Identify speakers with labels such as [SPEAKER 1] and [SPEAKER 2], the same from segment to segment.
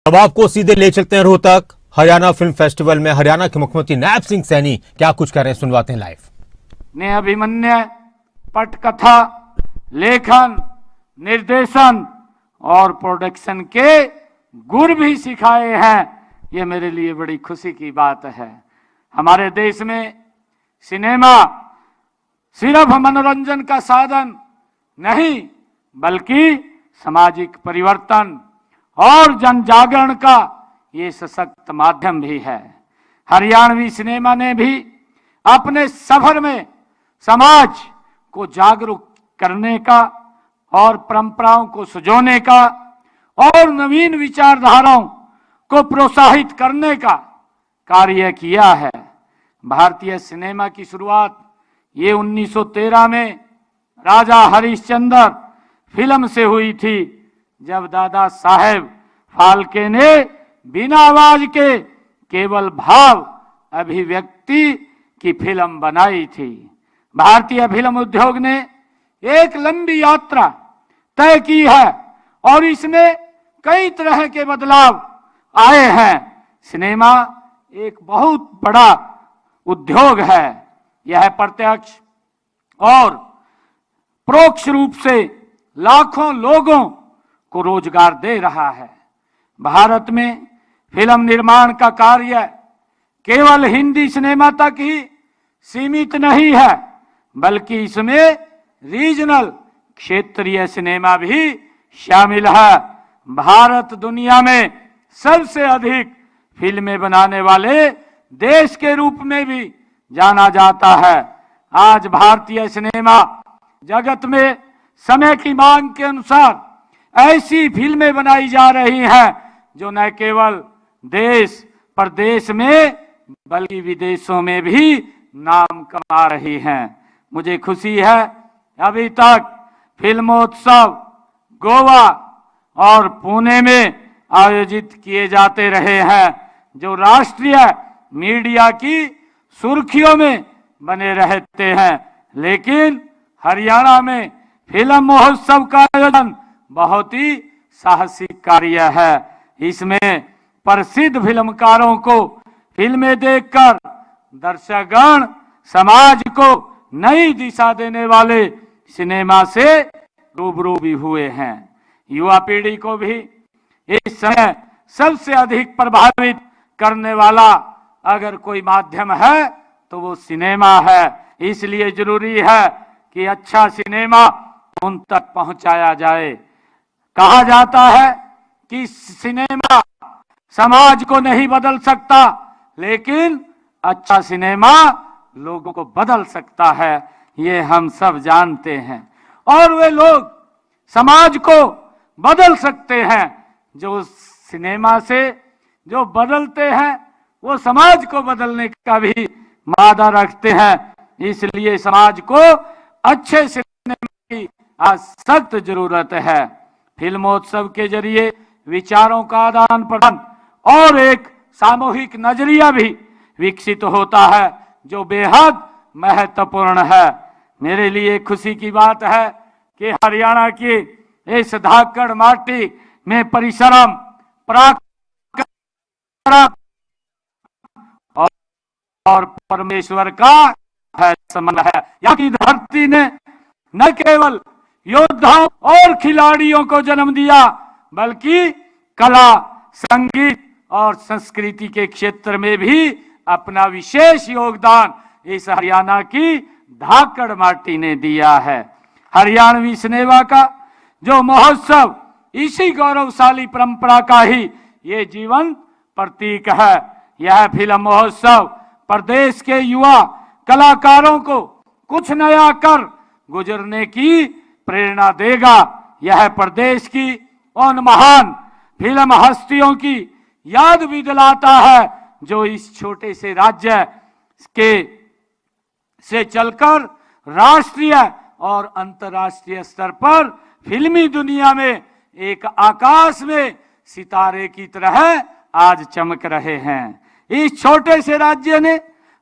[SPEAKER 1] अब आपको सीधे ले चलते हैं रोहतक। हरियाणा फिल्म फेस्टिवल में हरियाणा के मुख्यमंत्री नायब सिंह सैनी क्या कुछ कर रहे हैं, सुनवाते हैं लाइव।
[SPEAKER 2] ने अभिमन्यु पटकथा, लेखन, निर्देशन और प्रोडक्शन के गुर भी सिखाए हैं। ये मेरे लिए बड़ी खुशी की बात है। हमारे देश में सिनेमा सिर्फ मनोरंजन का साधन नहीं बल्कि सामाजिक परिवर्तन और जन जागरण का ये सशक्त माध्यम भी है। हरियाणवी सिनेमा ने भी अपने सफर में समाज को जागरूक करने का और परंपराओं को सजोने का और नवीन विचारधाराओं को प्रोत्साहित करने का कार्य किया है। भारतीय सिनेमा की शुरुआत ये 1913 में राजा हरिश्चंद्र फिल्म से हुई थी, जब दादा साहेब फाल्के ने बिना आवाज के केवल भाव अभिव्यक्ति की फिल्म बनाई थी। भारतीय फिल्म उद्योग ने एक लंबी यात्रा तय की है और इसमें कई तरह के बदलाव आए हैं। सिनेमा एक बहुत बड़ा उद्योग है। यह प्रत्यक्ष और परोक्ष रूप से लाखों लोगों को रोजगार दे रहा है। भारत में फिल्म निर्माण का कार्य केवल हिंदी सिनेमा तक ही सीमित नहीं है, बल्कि इसमें रीजनल क्षेत्रीय सिनेमा भी शामिल है। भारत दुनिया में सबसे अधिक फिल्में बनाने वाले देश के रूप में भी जाना जाता है। आज भारतीय सिनेमा जगत में समय की मांग के अनुसार ऐसी फिल्में बनाई जा रही हैं जो न केवल देश प्रदेश में बल्कि विदेशों में भी नाम कमा रही हैं। मुझे खुशी है, अभी तक फिल्मोत्सव गोवा और पुणे में आयोजित किए जाते रहे हैं, जो राष्ट्रीय मीडिया की सुर्खियों में बने रहते हैं। लेकिन हरियाणा में फिल्म महोत्सव का आयोजन बहुत ही साहसिक कार्य है। इसमें प्रसिद्ध फिल्मकारों को फिल्में देखकर दर्शकगण समाज को नई दिशा देने वाले सिनेमा से रूबरू भी हुए हैं। युवा पीढ़ी को भी इस समय सबसे अधिक प्रभावित करने वाला अगर कोई माध्यम है तो वो सिनेमा है। इसलिए जरूरी है कि अच्छा सिनेमा उन तक पहुंचाया जाए। कहा जाता है कि सिनेमा समाज को नहीं बदल सकता, लेकिन अच्छा सिनेमा लोगों को बदल सकता है। ये हम सब जानते हैं और वे लोग समाज को बदल सकते हैं जो सिनेमा से जो बदलते हैं, वो समाज को बदलने का भी वादा रखते हैं। इसलिए समाज को अच्छे सिनेमा की आज सख्त जरूरत है। फिल्मोत्सव के जरिए विचारों का आदान प्रदान और एक सामूहिक नजरिया भी विकसित होता है, जो बेहद महत्वपूर्ण है। मेरे लिए खुशी की बात है कि हरियाणा की इस धाकड़ माटी में परिश्रम और परमेश्वर का है संबंध है। यहाँ की धरती ने न केवल योद्धाओं और खिलाड़ियों को जन्म दिया, बल्कि कला, संगीत और संस्कृति के क्षेत्र में भी अपना विशेष योगदान इस हरियाणा की धाकड़ माटी ने दिया है। हरियाणवी सिनेमा का जो महोत्सव इसी गौरवशाली परंपरा का ही ये जीवंत प्रतीक है। यह फिल्म महोत्सव प्रदेश के युवा कलाकारों को कुछ नया कर गुजरने की प्रेरणा देगा। यह प्रदेश की उन महान फिल्म हस्तियों की याद भी दिलाता है जो इस छोटे से राज्य के से चलकर राष्ट्रीय और अंतर्राष्ट्रीय स्तर पर फिल्मी दुनिया में एक आकाश में सितारे की तरह आज चमक रहे हैं। इस छोटे से राज्य ने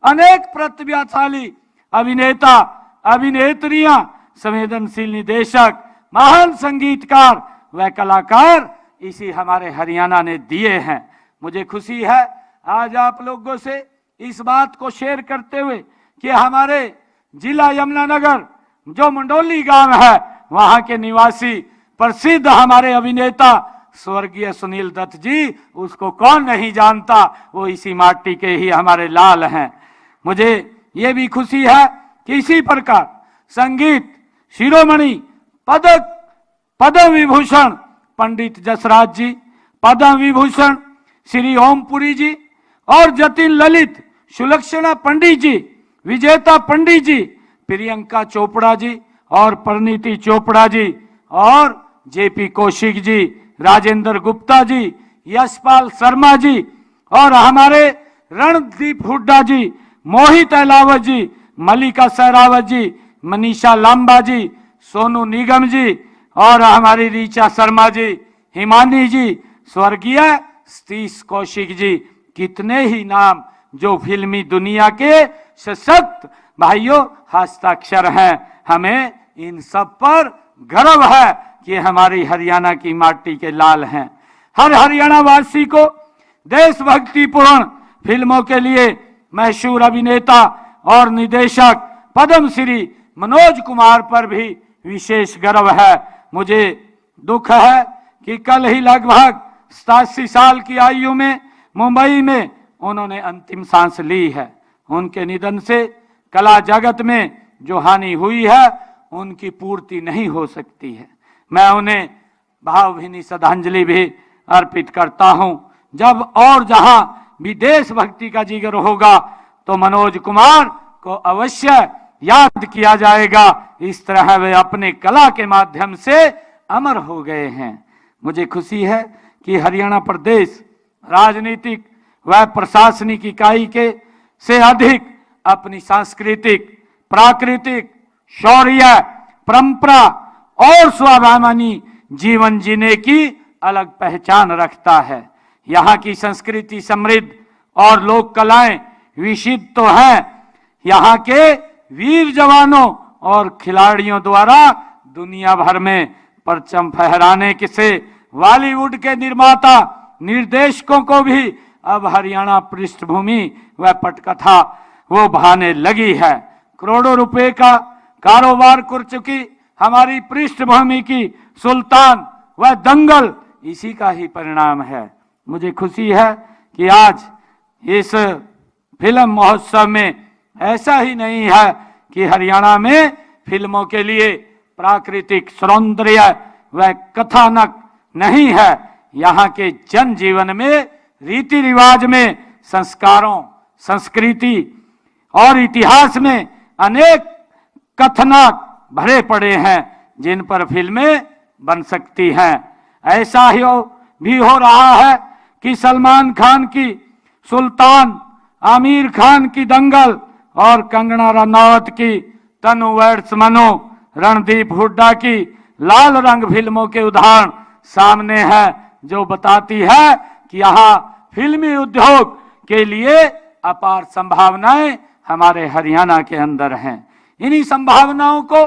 [SPEAKER 2] अनेक प्रतिभाशाली अभिनेता, अभिनेत्रियां, संवेदनशील निदेशक, महान संगीतकार व कलाकार इसी हमारे हरियाणा ने दिए हैं। मुझे खुशी है आज आप लोगों से इस बात को शेयर करते हुए कि हमारे जिला यमुनानगर जो मंडोली गांव है, वहां के निवासी प्रसिद्ध हमारे अभिनेता स्वर्गीय सुनील दत्त जी, उसको कौन नहीं जानता, वो इसी माटी के ही हमारे लाल हैं। मुझे ये भी खुशी है कि इसी प्रकार संगीत शिरोमणि पदक पद्म विभूषण पंडित जसराज जी, पद्म विभूषण श्री ओमपुरी जी और जतिन ललित सुलक्षणा पंडित जी, विजेता पंडित जी, प्रियंका चोपड़ा जी और परिणीति चोपड़ा जी और जेपी कौशिक जी, राजेंद्र गुप्ता जी, यशपाल शर्मा जी और हमारे रणदीप हुड्डा जी, मोहित अहलावत जी, मल्लिका सहरावत जी, मनीषा लांबा जी, सोनू निगम जी और हमारी रीचा शर्मा जी, हिमानी जी, स्वर्गीय सतीश कौशिक जी, कितने ही नाम जो फिल्मी दुनिया के सशक्त भाइयों हस्ताक्षर हैं। हमें इन सब पर गर्व है कि हमारी हरियाणा की माटी के लाल हैं। हर हरियाणा वासी को देशभक्तिपूर्ण फिल्मों के लिए मशहूर अभिनेता और निर्देशक पद्मश्री मनोज कुमार पर भी विशेष गर्व है। मुझे दुख है कि कल ही लगभग 87 साल की आयु में मुंबई में उन्होंने अंतिम सांस ली है। उनके निधन से कला जगत में जो हानि हुई है उनकी पूर्ति नहीं हो सकती है। मैं उन्हें भावभीनी श्रद्धांजलि भी अर्पित करता हूं। जब और जहां भी देशभक्ति का जिगर होगा तो मनोज कुमार को अवश्य याद किया जाएगा। इस तरह वे अपने कला के माध्यम से अमर हो गए हैं। मुझे खुशी है कि हरियाणा प्रदेश राजनीतिक व प्रशासनिक इकाई के से अधिक अपनी सांस्कृतिक, प्राकृतिक, शौर्य, परंपरा और स्वाभिमानी जीवन जीने की अलग पहचान रखता है। यहाँ की संस्कृति समृद्ध और लोक कलाएं विशिष्ट तो हैं। यहाँ के वीर जवानों और खिलाड़ियों द्वारा दुनिया भर में परचम फहराने के से बॉलीवुड के निर्माता निर्देशकों को भी अब हरियाणा पृष्ठभूमि व पटकथा वो भाने लगी है। करोड़ों रुपए का कारोबार कर चुकी हमारी पृष्ठभूमि की सुल्तान व दंगल इसी का ही परिणाम है। मुझे खुशी है कि आज इस फिल्म महोत्सव में ऐसा ही नहीं है कि हरियाणा में फिल्मों के लिए प्राकृतिक सौंदर्य व कथानक नहीं है। यहाँ के जन जीवन में, रीति रिवाज में, संस्कारों, संस्कृति और इतिहास में अनेक कथानक भरे पड़े हैं जिन पर फिल्में बन सकती हैं। ऐसा ही भी हो रहा है कि सलमान खान की सुल्तान, आमिर खान की दंगल और कंगना रनौत की तनु वर्ष मनो, रणदीप हुड्डा की लाल रंग फिल्मों के उदाहरण सामने है, जो बताती है कि यहाँ फिल्मी उद्योग के लिए अपार संभावनाएं हमारे हरियाणा के अंदर हैं। इन्हीं संभावनाओं को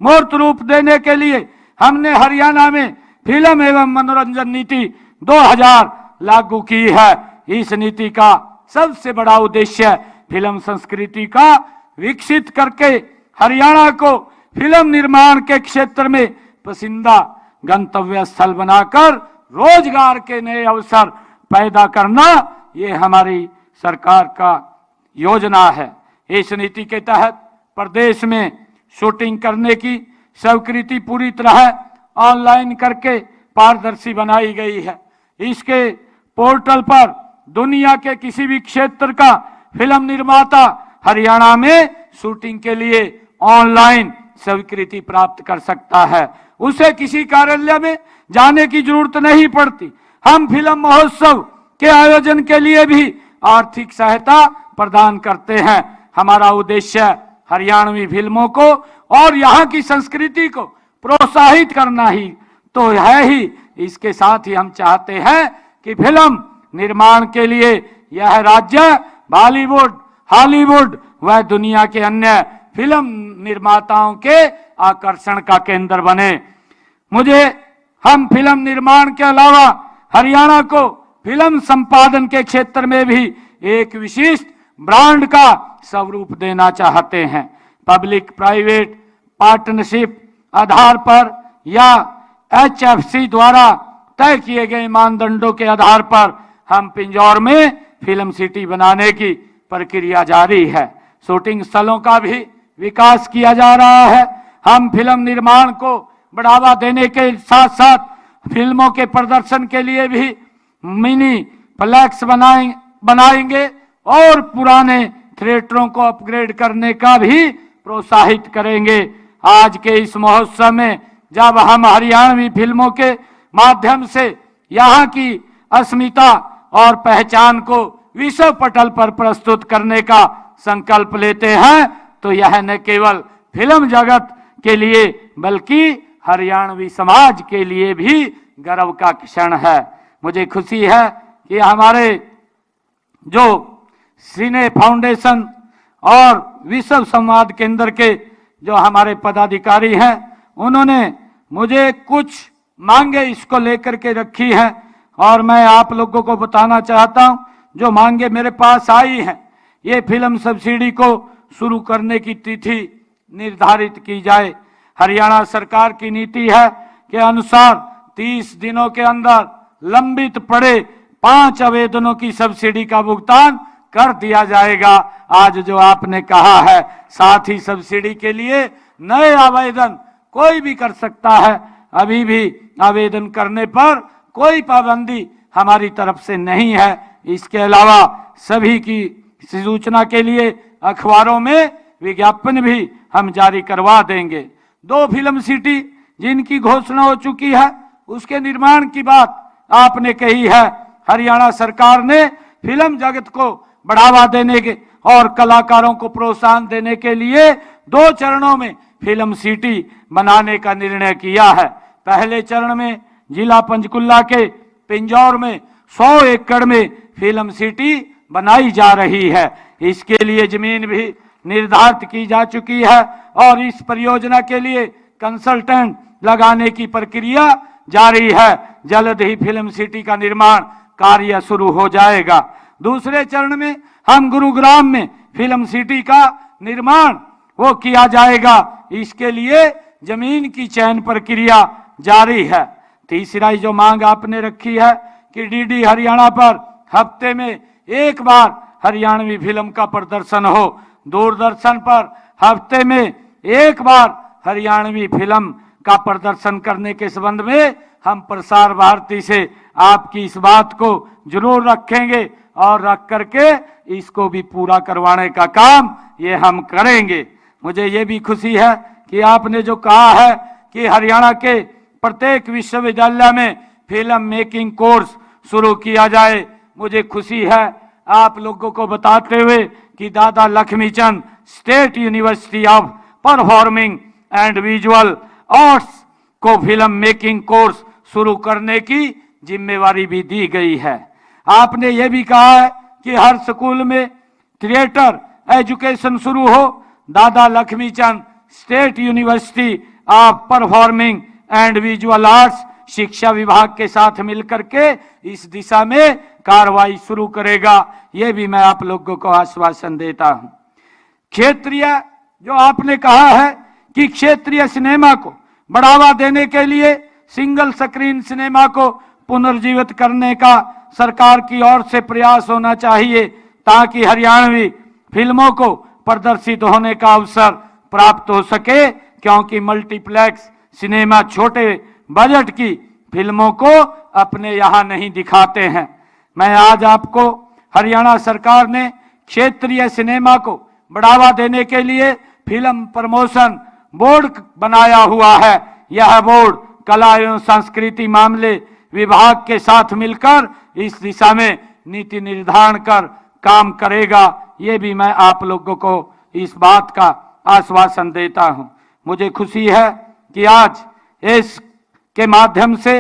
[SPEAKER 2] मूर्त रूप देने के लिए हमने हरियाणा में फिल्म एवं मनोरंजन नीति 2000 लागू की है। इस नीति का सबसे बड़ा उद्देश्य फिल्म संस्कृति का विकसित करके हरियाणा को फिल्म निर्माण के क्षेत्र में पसंदीदा गंतव्य स्थल बनाकर रोजगार के नए अवसर पैदा करना, ये हमारी सरकार का योजना है। इस नीति के तहत प्रदेश में शूटिंग करने की स्वीकृति पूरी तरह ऑनलाइन करके पारदर्शी बनाई गई है। इसके पोर्टल पर दुनिया के किसी भी क्षेत्र का फिल्म निर्माता हरियाणा में शूटिंग के लिए ऑनलाइन स्वीकृति प्राप्त कर सकता है। उसे किसी कार्यालय में जाने की जरूरत नहीं पड़ती। हम फिल्म महोत्सव के आयोजन के लिए भी आर्थिक सहायता प्रदान करते हैं। हमारा उद्देश्य हरियाणवी फिल्मों को और यहाँ की संस्कृति को प्रोत्साहित करना ही तो है ही। इसके साथ ही हम चाहते हैं कि फिल्म निर्माण के लिए यह राज्य बॉलीवुड, हॉलीवुड व दुनिया के अन्य फिल्म निर्माताओं के आकर्षण का केंद्र बने। मुझे हम फिल्म निर्माण के अलावा हरियाणा को फिल्म संपादन के क्षेत्र में भी एक विशिष्ट ब्रांड का स्वरूप देना चाहते हैं। पब्लिक प्राइवेट पार्टनरशिप आधार पर या HFC द्वारा तय किए गए मानदंडों के आधार पर हम पिंजौर में फिल्म सिटी बनाने की प्रक्रिया जारी है। शूटिंग स्थलों का भी विकास किया जा रहा है। हम फिल्म निर्माण को बढ़ावा देने के साथ साथ फिल्मों के प्रदर्शन के लिए भी मिनी प्लेक्स बनाएंगे और पुराने थिएटरों को अपग्रेड करने का भी प्रोत्साहित करेंगे। आज के इस महोत्सव में जब हम हरियाणवी फिल्मों के माध्यम से यहाँ की अस्मिता और पहचान को विश्व पटल पर प्रस्तुत करने का संकल्प लेते हैं तो यह न केवल फिल्म जगत के लिए बल्कि हरियाणवी समाज के लिए भी गर्व का क्षण है। मुझे खुशी है कि हमारे जो सिने फाउंडेशन और विश्व संवाद केंद्र के जो हमारे पदाधिकारी हैं उन्होंने मुझे कुछ मांगे इसको लेकर के रखी हैं और मैं आप लोगों को बताना चाहता हूं जो मांगे मेरे पास आई हैं। ये फिल्म सब्सिडी को शुरू करने की तिथि निर्धारित की जाए। हरियाणा सरकार की नीति है के अनुसार 30 दिनों के अंदर लंबित पड़े 5 आवेदनों की सब्सिडी का भुगतान कर दिया जाएगा। आज जो आपने कहा है, साथ ही सब्सिडी के लिए नए आवेदन कोई भी कर सकता है। अभी भी आवेदन करने पर कोई पाबंदी हमारी तरफ से नहीं है। इसके अलावा सभी की सूचना के लिए अखबारों में विज्ञापन भी हम जारी करवा देंगे। 2 फिल्म सिटी जिनकी घोषणा हो चुकी है उसके निर्माण की बात आपने कही है। हरियाणा सरकार ने फिल्म जगत को बढ़ावा देने के और कलाकारों को प्रोत्साहन देने के लिए 2 चरणों में फिल्म सिटी बनाने का निर्णय किया है। पहले चरण में जिला पंचकुला के पिंजौर में 100 एकड़ में फिल्म सिटी बनाई जा रही है। इसके लिए जमीन भी निर्धारित की जा चुकी है और इस परियोजना के लिए कंसल्टेंट लगाने की प्रक्रिया जारी है। जल्द ही फिल्म सिटी का निर्माण कार्य शुरू हो जाएगा। दूसरे चरण में हम गुरुग्राम में फिल्म सिटी का निर्माण वो किया जाएगा। इसके लिए जमीन की चयन प्रक्रिया जारी है। तीसरा जो मांग आपने रखी है कि डीडी हरियाणा पर हफ्ते में एक बार हरियाणवी फिल्म का प्रदर्शन हो। दूरदर्शन पर हफ्ते में एक बार हरियाणवी फिल्म का प्रदर्शन करने के संबंध में हम प्रसार भारती से आपकी इस बात को जरूर रखेंगे और रख करके इसको भी पूरा करवाने का काम ये हम करेंगे। मुझे ये भी खुशी है कि आपने जो कहा है कि हरियाणा के प्रत्येक विश्वविद्यालय में फिल्म मेकिंग कोर्स शुरू किया जाए। मुझे खुशी है आप लोगों को बताते हुए कि दादा Laxmichand state university of performing and visual arts को फिल्म मेकिंग कोर्स शुरू करने की जिम्मेवारी भी दी गई है। आपने ये भी कहा है कि हर स्कूल में थिएटर एजुकेशन शुरू हो। दादा Laxmichand state university of performing and visual arts शिक्षा विभाग के साथ मिलकर के इस दिशा में कार्रवाई शुरू करेगा। ये भी मैं आप लोगों को आश्वासन देता हूं। क्षेत्रीय जो आपने कहा है कि क्षेत्रीय सिनेमा को बढ़ावा देने के लिए सिंगल स्क्रीन सिनेमा को पुनर्जीवित करने का सरकार की ओर से प्रयास होना चाहिए ताकि हरियाणवी फिल्मों को प्रदर्शित होने का अवसर प्राप्त हो सके, क्योंकि मल्टीप्लेक्स सिनेमा छोटे बजट की फिल्मों को अपने यहाँ नहीं दिखाते हैं। मैं आज आपको हरियाणा सरकार ने क्षेत्रीय सिनेमा को बढ़ावा देने के लिए फिल्म प्रमोशन बोर्ड बनाया हुआ है। यह बोर्ड कला एवं संस्कृति मामले विभाग के साथ मिलकर इस दिशा में नीति निर्धारण कर काम करेगा। ये भी मैं आप लोगों को इस बात का आश्वासन देता हूं। मुझे खुशी है कि आज इस के माध्यम से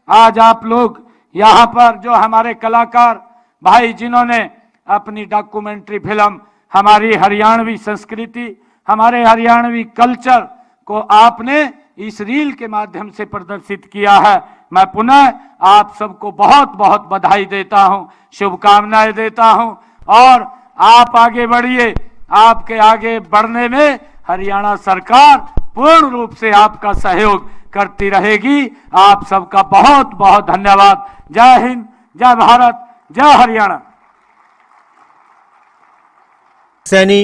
[SPEAKER 2] आज आप लोग यहाँ पर जो हमारे कलाकार भाई जिन्होंने अपनी डॉक्यूमेंट्री फिल्म हमारी हरियाणवी संस्कृति हमारे हरियाणवी कल्चर को आपने इस रील के माध्यम से प्रदर्शित किया है, मैं पुनः आप सबको बहुत बहुत बधाई देता हूं, शुभकामनाएं देता हूं और आप आगे बढ़िए। आपके आगे बढ़ने में हरियाणा सरकार पूर्ण रूप से आपका सहयोग करती रहेगी। आप सबका बहुत बहुत धन्यवाद। जय हिंद, जय भारत, जय हरियाणा।
[SPEAKER 1] सैनी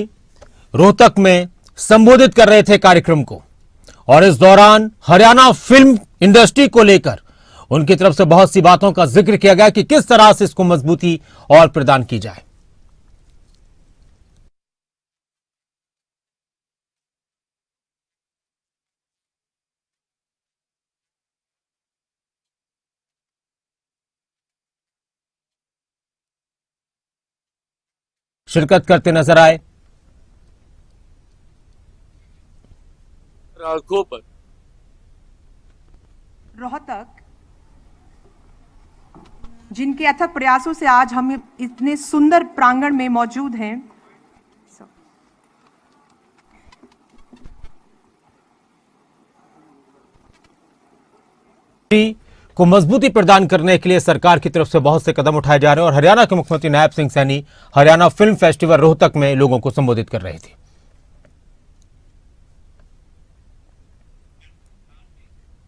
[SPEAKER 1] रोहतक में संबोधित कर रहे थे कार्यक्रम को और इस दौरान हरियाणा फिल्म इंडस्ट्री को लेकर उनकी तरफ से बहुत सी बातों का जिक्र किया गया कि किस तरह से इसको मजबूती और प्रदान की जाए। शिरकत करते नजर आए।
[SPEAKER 3] आंखों पर
[SPEAKER 4] रोहतक जिनके अथक प्रयासों से आज हम इतने सुंदर प्रांगण में मौजूद हैं,
[SPEAKER 1] को मजबूती प्रदान करने के लिए सरकार की तरफ से बहुत से कदम उठाए जा रहे हैं और हरियाणा के मुख्यमंत्री नायब सिंह सैनी हरियाणा फिल्म फेस्टिवल रोहतक में लोगों को संबोधित कर रहे थे।